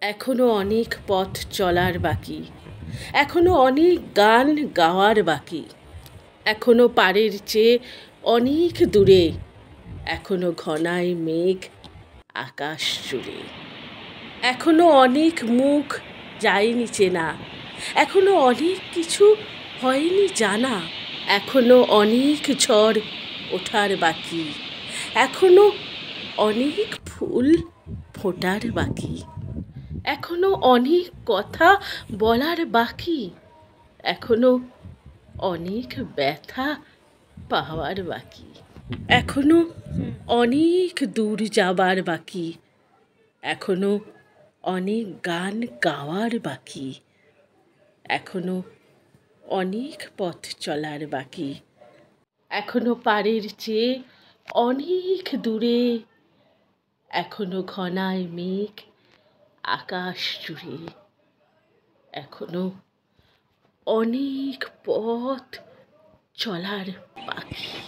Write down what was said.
এখনো অনেক পথ চলার বাকি, এখনো অনেক গান গাওয়ার বাকি, এখনো পারের চেয়ে অনেক দূরে, এখনো ঘনায় মেঘ আকাশ জুড়ে, এখনো অনেক মুখ যায়নি চেনা, এখনো অনেক কিছু হয়নি জানা, এখনো অনেক ঝড় ওঠার বাকি, এখনো অনেক ফুল ফোটার বাকি, এখনো অনেক কথা বলার বাকি, এখনো অনেক ব্যথা পাওয়ার বাকি, এখনো অনেক দূর যাবার বাকি, এখনো অনেক গান গাওয়ার বাকি, এখনো অনেক পথ চলার বাকি, এখনো পারের চেয়ে অনেক দূরে, এখনো ঘনায় মেঘ আকাশ জুড়ে, এখনো অনেক পথ চলার বাকি।